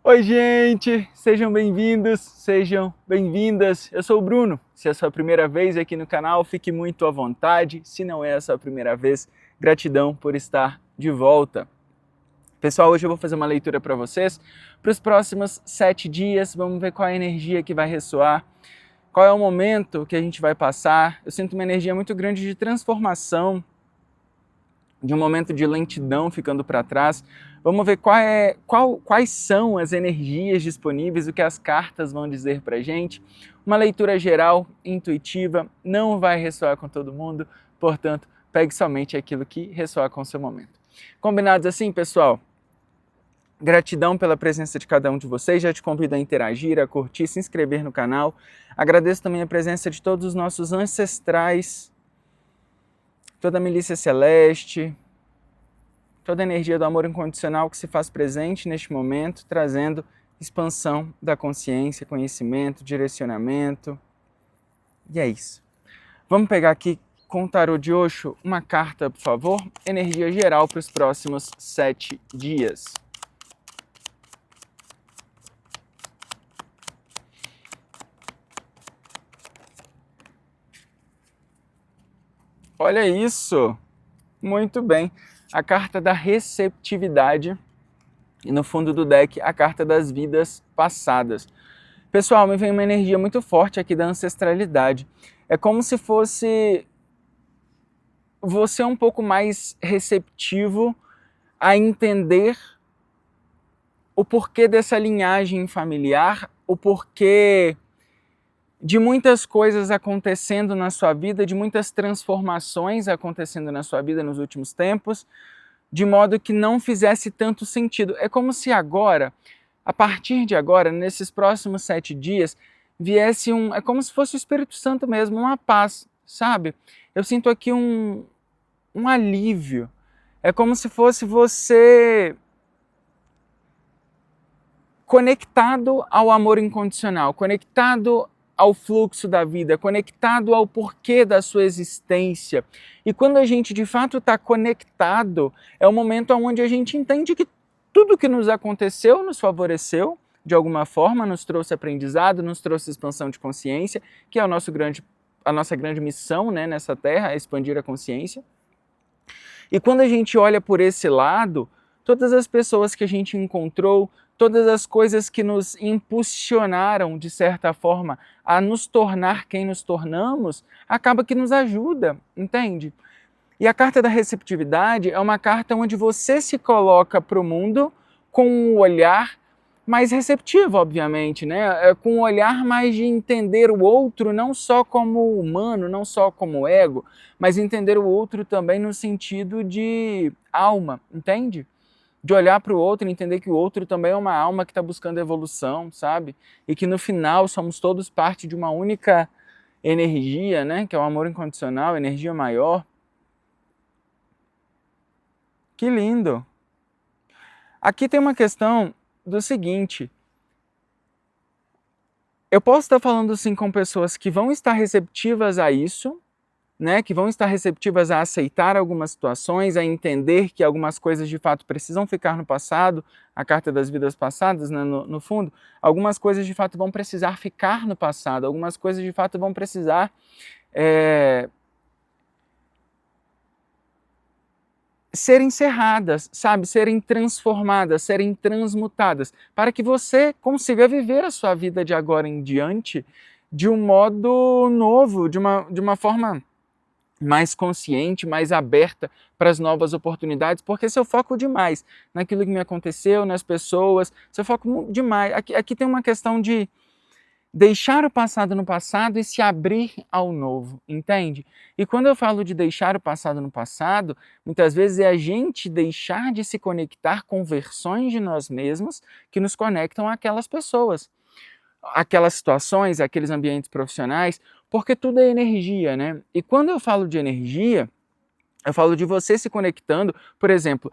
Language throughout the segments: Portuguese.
Oi, gente! Sejam bem-vindos, sejam bem-vindas. Eu sou o Bruno. Se é a sua primeira vez aqui no canal, fique muito à vontade. Se não é a sua primeira vez, gratidão por estar de volta. Pessoal, hoje eu vou fazer uma leitura para vocês. Para os próximos 7 dias, vamos ver qual é a energia que vai ressoar, qual é o momento que a gente vai passar. Eu sinto uma energia muito grande de transformação, de um momento de lentidão ficando para trás. Vamos ver quais são as energias disponíveis, o que as cartas vão dizer para a gente. Uma leitura geral, intuitiva, não vai ressoar com todo mundo, portanto, pegue somente aquilo que ressoar com o seu momento. Combinados assim, pessoal? Gratidão pela presença de cada um de vocês, já te convido a interagir, a curtir, se inscrever no canal. Agradeço também a presença de todos os nossos ancestrais, toda a milícia celeste, toda a energia do amor incondicional que se faz presente neste momento, trazendo expansão da consciência, conhecimento, direcionamento. E é isso. Vamos pegar aqui com o tarô de Osho uma carta, por favor. Energia geral para os próximos 7 dias. Olha isso! Muito bem. A carta da receptividade e no fundo do deck a carta das vidas passadas. Pessoal, me vem uma energia muito forte aqui da ancestralidade. É como se fosse você um pouco mais receptivo a entender o porquê dessa linhagem familiar, o porquê de muitas coisas acontecendo na sua vida, de muitas transformações acontecendo na sua vida nos últimos tempos, de modo que não fizesse tanto sentido. É como se agora, a partir de agora, nesses próximos 7 dias, viesse é como se fosse o Espírito Santo mesmo, uma paz, sabe? Eu sinto aqui um alívio. É como se fosse você conectado ao amor incondicional, conectado ao fluxo da vida, conectado ao porquê da sua existência. E quando a gente de fato está conectado, é o momento onde a gente entende que tudo que nos aconteceu nos favoreceu, de alguma forma, nos trouxe aprendizado, nos trouxe expansão de consciência, que é a nossa grande missão, né, nessa Terra, é expandir a consciência. E quando a gente olha por esse lado, todas as pessoas que a gente encontrou, todas as coisas que nos impulsionaram, de certa forma, a nos tornar quem nos tornamos, acaba que nos ajuda, entende? E a carta da receptividade é uma carta onde você se coloca para o mundo com um olhar mais receptivo, obviamente, né? Com um olhar mais de entender o outro não só como humano, não só como ego, mas entender o outro também no sentido de alma, entende? De olhar para o outro e entender que o outro também é uma alma que está buscando evolução, sabe? E que no final somos todos parte de uma única energia, né? Que é o amor incondicional, energia maior. Que lindo! Aqui tem uma questão do seguinte: eu posso estar falando sim com pessoas que vão estar receptivas a isso, né, que vão estar receptivas a aceitar algumas situações, a entender que algumas coisas de fato precisam ficar no passado, a carta das vidas passadas, né, no fundo, algumas coisas de fato vão precisar ficar no passado, algumas coisas de fato vão precisar serem encerradas, sabe, serem transformadas, serem transmutadas, para que você consiga viver a sua vida de agora em diante de um modo novo, de uma forma mais consciente, mais aberta para as novas oportunidades, porque se eu foco demais naquilo que me aconteceu, nas pessoas, se eu foco demais, aqui tem uma questão de deixar o passado no passado e se abrir ao novo, entende? E quando eu falo de deixar o passado no passado, muitas vezes é a gente deixar de se conectar com versões de nós mesmos que nos conectam àquelas pessoas, aquelas situações, aqueles ambientes profissionais, porque tudo é energia, né? E quando eu falo de energia, eu falo de você se conectando, por exemplo,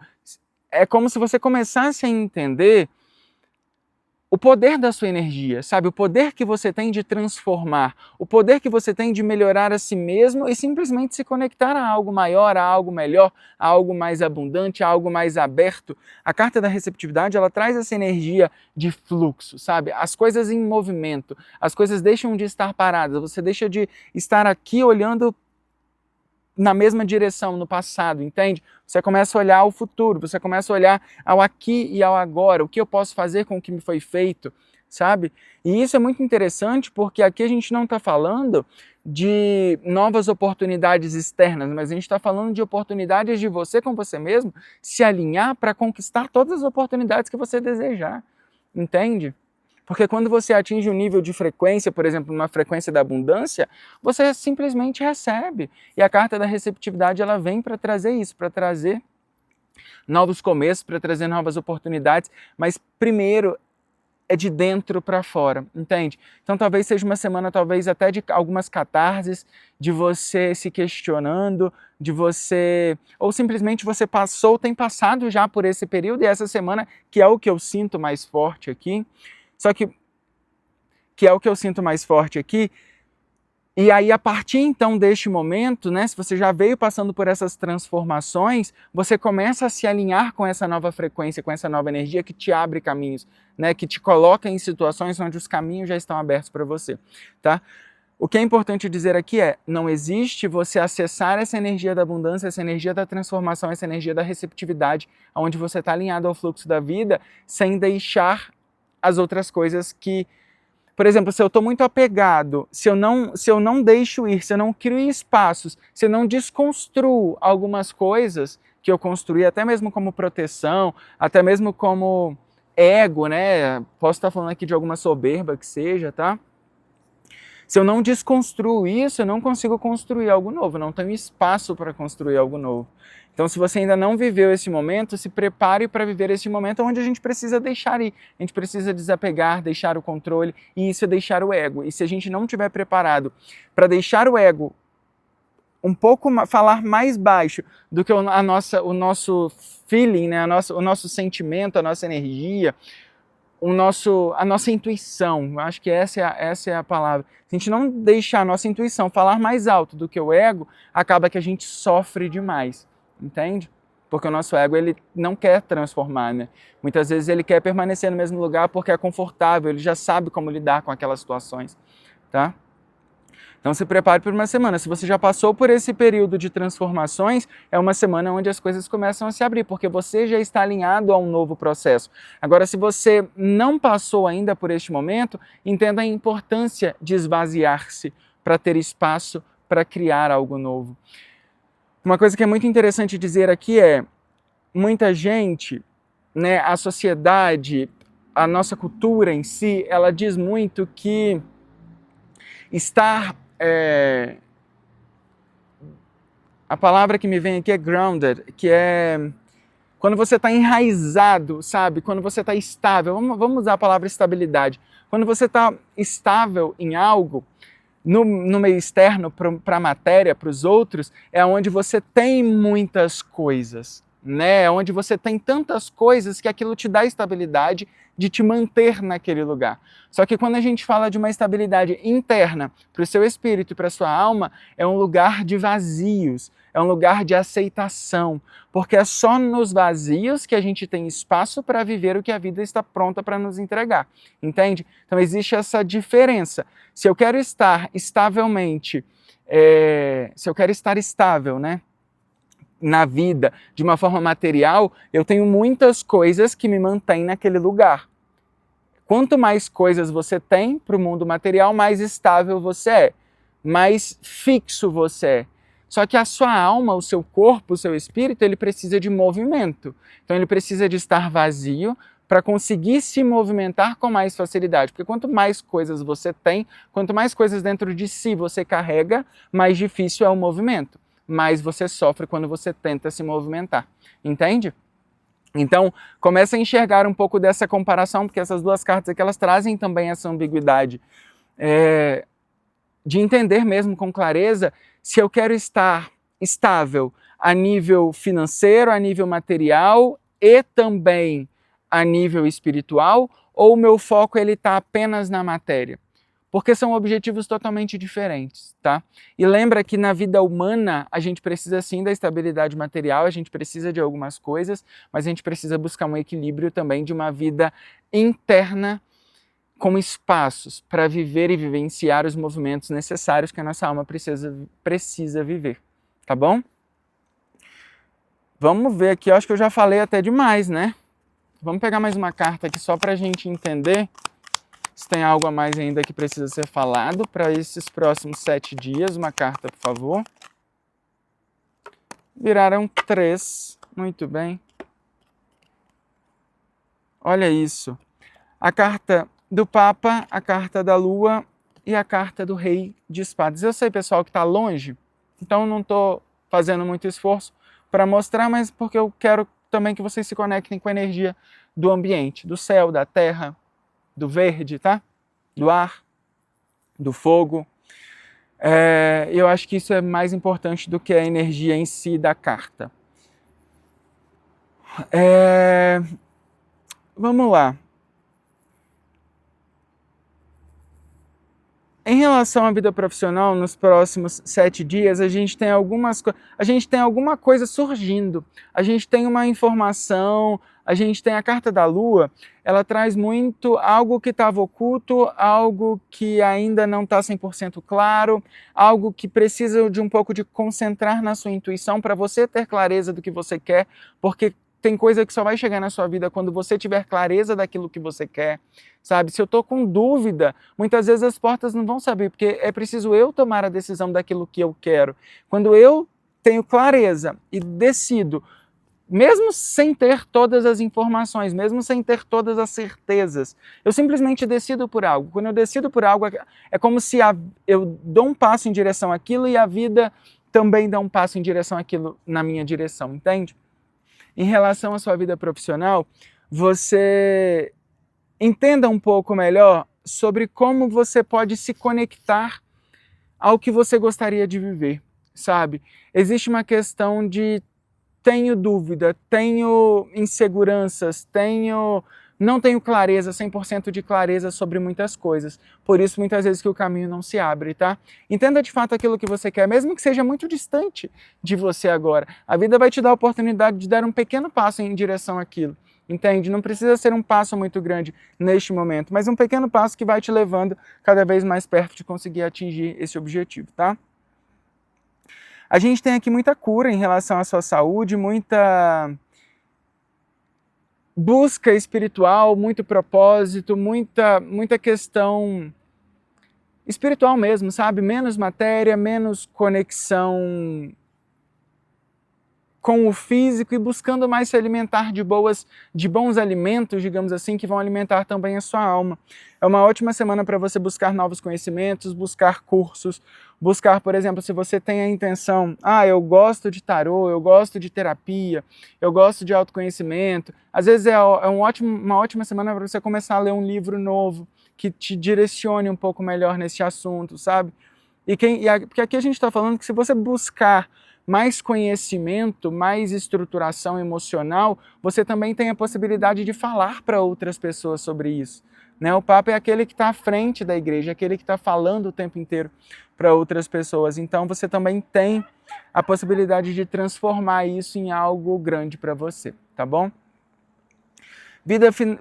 é como se você começasse a entender o poder da sua energia, sabe? O poder que você tem de transformar, o poder que você tem de melhorar a si mesmo e simplesmente se conectar a algo maior, a algo melhor, a algo mais abundante, a algo mais aberto. A carta da receptividade, ela traz essa energia de fluxo, sabe? As coisas em movimento, as coisas deixam de estar paradas, você deixa de estar aqui olhando na mesma direção, no passado, entende? Você começa a olhar ao futuro, você começa a olhar ao aqui e ao agora, o que eu posso fazer com o que me foi feito, sabe? E isso é muito interessante porque aqui a gente não está falando de novas oportunidades externas, mas a gente está falando de oportunidades de você com você mesmo se alinhar para conquistar todas as oportunidades que você desejar, entende? Porque quando você atinge um nível de frequência, por exemplo, uma frequência da abundância, você simplesmente recebe. E a carta da receptividade, ela vem para trazer isso, para trazer novos começos, para trazer novas oportunidades, mas primeiro é de dentro para fora, entende? Então talvez seja uma semana, talvez até de algumas catarses, de você se questionando, de você, ou simplesmente você tem passado já por esse período, e essa semana, que é o que eu sinto mais forte aqui, só que é o que eu sinto mais forte aqui, e aí a partir então deste momento, né, se você já veio passando por essas transformações, você começa a se alinhar com essa nova frequência, com essa nova energia que te abre caminhos, né, que te coloca em situações onde os caminhos já estão abertos para você, tá? O que é importante dizer aqui é, não existe você acessar essa energia da abundância, essa energia da transformação, essa energia da receptividade, onde você está alinhado ao fluxo da vida, sem deixar as outras coisas que, por exemplo, se eu estou muito apegado, se eu não deixo ir, se eu não crio espaços, se eu não desconstruo algumas coisas que eu construí, até mesmo como proteção, até mesmo como ego, né? Posso estar falando aqui de alguma soberba que seja, tá? Se eu não desconstruo isso, eu não consigo construir algo novo, não tenho espaço para construir algo novo. Então, se você ainda não viveu esse momento, se prepare para viver esse momento onde a gente precisa deixar ir, a gente precisa desapegar, deixar o controle, e isso é deixar o ego. E se a gente não estiver preparado para deixar o ego um pouco, falar mais baixo do que o nosso feeling, né? O nosso sentimento, a nossa energia, a nossa intuição, acho que essa é a palavra. Se a gente não deixar a nossa intuição falar mais alto do que o ego, acaba que a gente sofre demais, entende? Porque o nosso ego, ele não quer transformar, né? Muitas vezes ele quer permanecer no mesmo lugar porque é confortável, ele já sabe como lidar com aquelas situações, tá? Então se prepare por uma semana. Se você já passou por esse período de transformações, é uma semana onde as coisas começam a se abrir, porque você já está alinhado a um novo processo. Agora, se você não passou ainda por este momento, entenda a importância de esvaziar-se para ter espaço para criar algo novo. Uma coisa que é muito interessante dizer aqui é, muita gente, né, a sociedade, a nossa cultura em si, ela diz muito que estar... a palavra que me vem aqui é grounded, que é quando você está enraizado, sabe? Quando você está estável. Vamos usar a palavra estabilidade. Quando você está estável em algo, no meio externo, para a matéria, para os outros, é onde você tem muitas coisas, né? É onde você tem tantas coisas que aquilo te dá estabilidade de te manter naquele lugar. Só que quando a gente fala de uma estabilidade interna para o seu espírito e para a sua alma, é um lugar de vazios, é um lugar de aceitação, porque é só nos vazios que a gente tem espaço para viver o que a vida está pronta para nos entregar, entende? Então existe essa diferença. Se eu quero estar estavelmente, se eu quero estar estável, né, na vida, de uma forma material, eu tenho muitas coisas que me mantêm naquele lugar. Quanto mais coisas você tem para o mundo material, mais estável você é, mais fixo você é. Só que a sua alma, o seu corpo, o seu espírito, ele precisa de movimento. Então ele precisa de estar vazio para conseguir se movimentar com mais facilidade. Porque quanto mais coisas você tem, quanto mais coisas dentro de si você carrega, mais difícil é o movimento. Mais você sofre quando você tenta se movimentar. Entende? Então, comece a enxergar um pouco dessa comparação, porque essas duas cartas aqui, elas trazem também essa ambiguidade. De entender mesmo com clareza se eu quero estar estável a nível financeiro, a nível material e também a nível espiritual, ou o meu foco ele está apenas na matéria? Porque são objetivos totalmente diferentes, tá? E lembra que na vida humana a gente precisa sim da estabilidade material, a gente precisa de algumas coisas, mas a gente precisa buscar um equilíbrio também de uma vida interna com espaços para viver e vivenciar os movimentos necessários que a nossa alma precisa viver, tá bom? Vamos ver aqui, eu acho que eu já falei até demais, né? Vamos pegar mais uma carta aqui só para a gente entender se tem algo a mais ainda que precisa ser falado para esses próximos 7 dias. Uma carta, por favor. Viraram 3. Muito bem. Olha isso. A carta do Papa, a carta da Lua e a carta do Rei de Espadas. Eu sei, pessoal, que está longe, então não estou fazendo muito esforço para mostrar, mas porque eu quero também que vocês se conectem com a energia do ambiente, do céu, da terra, do verde, tá? Do ar, do fogo. Eu acho que isso é mais importante do que a energia em si da carta. Vamos lá. Em relação à vida profissional, nos próximos 7 dias, a gente tem alguma coisa surgindo. A gente tem uma informação, a gente tem a carta da Lua, ela traz muito algo que estava oculto, algo que ainda não está 100% claro, algo que precisa de um pouco de concentrar na sua intuição para você ter clareza do que você quer, porque tem coisa que só vai chegar na sua vida quando você tiver clareza daquilo que você quer, sabe? Se eu estou com dúvida, muitas vezes as portas não vão se abrir, porque é preciso eu tomar a decisão daquilo que eu quero. Quando eu tenho clareza e decido, mesmo sem ter todas as informações, mesmo sem ter todas as certezas, eu simplesmente decido por algo. Quando eu decido por algo, é como se eu dou um passo em direção àquilo e a vida também dá um passo em direção àquilo na minha direção, entende? Em relação à sua vida profissional, você entenda um pouco melhor sobre como você pode se conectar ao que você gostaria de viver, sabe? Existe uma questão de tenho dúvida, tenho inseguranças, não tenho clareza, 100% de clareza sobre muitas coisas. Por isso, muitas vezes que o caminho não se abre, tá? Entenda de fato aquilo que você quer, mesmo que seja muito distante de você agora. A vida vai te dar a oportunidade de dar um pequeno passo em direção àquilo. Entende? Não precisa ser um passo muito grande neste momento, mas um pequeno passo que vai te levando cada vez mais perto de conseguir atingir esse objetivo, tá? A gente tem aqui muita cura em relação à sua saúde, muita busca espiritual, muito propósito, muita questão espiritual mesmo, sabe? Menos matéria, menos conexão com o físico e buscando mais se alimentar de bons alimentos, digamos assim, que vão alimentar também a sua alma. É uma ótima semana para você buscar novos conhecimentos, buscar cursos, buscar, por exemplo, se você tem a intenção, eu gosto de tarô, eu gosto de terapia, eu gosto de autoconhecimento, às vezes uma ótima semana para você começar a ler um livro novo que te direcione um pouco melhor nesse assunto, sabe? Porque aqui a gente está falando que se você buscar mais conhecimento, mais estruturação emocional, você também tem a possibilidade de falar para outras pessoas sobre isso. Né? O Papa é aquele que está à frente da igreja, aquele que está falando o tempo inteiro para outras pessoas. Então você também tem a possibilidade de transformar isso em algo grande para você, tá bom?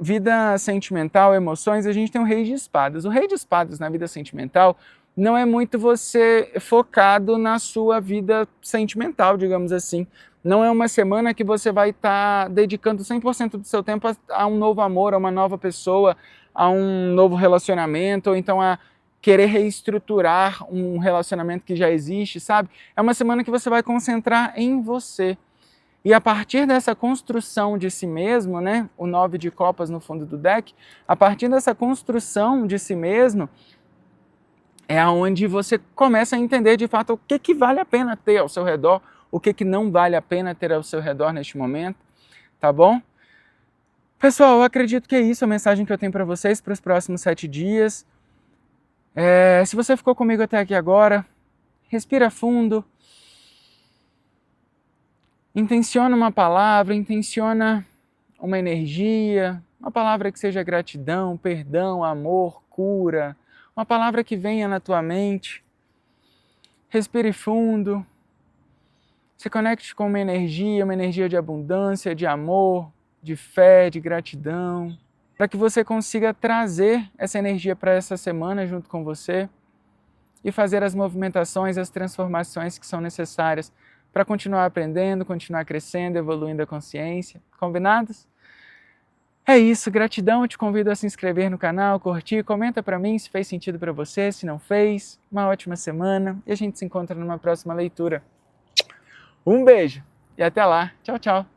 Vida sentimental, emoções, a gente tem o Rei de Espadas. O Rei de Espadas na vida sentimental não é muito você focado na sua vida sentimental, digamos assim. Não é uma semana que você vai estar dedicando 100% do seu tempo a um novo amor, a uma nova pessoa, a um novo relacionamento, ou então a querer reestruturar um relacionamento que já existe, sabe? É uma semana que você vai concentrar em você. E a partir dessa construção de si mesmo, né, o 9 de copas no fundo do deck, a partir dessa construção de si mesmo, é onde você começa a entender de fato o que vale a pena ter ao seu redor, o que não vale a pena ter ao seu redor neste momento, tá bom? Pessoal, eu acredito que é isso a mensagem que eu tenho para vocês para os próximos 7 dias. Se você ficou comigo até aqui agora, respira fundo, intenciona uma palavra, intenciona uma energia, Uma palavra que seja gratidão, perdão, amor, cura. Uma palavra que venha na tua mente. Respire fundo. Se conecte com uma energia de abundância, de amor, de fé, de gratidão, para que você consiga trazer essa energia para essa semana junto com você e fazer as movimentações, as transformações que são necessárias para continuar aprendendo, continuar crescendo, evoluindo a consciência. Combinados? É isso, gratidão, eu te convido a se inscrever no canal, curtir, comenta para mim se fez sentido para você, se não fez. Uma ótima semana e a gente se encontra numa próxima leitura. Um beijo e até lá. Tchau, tchau.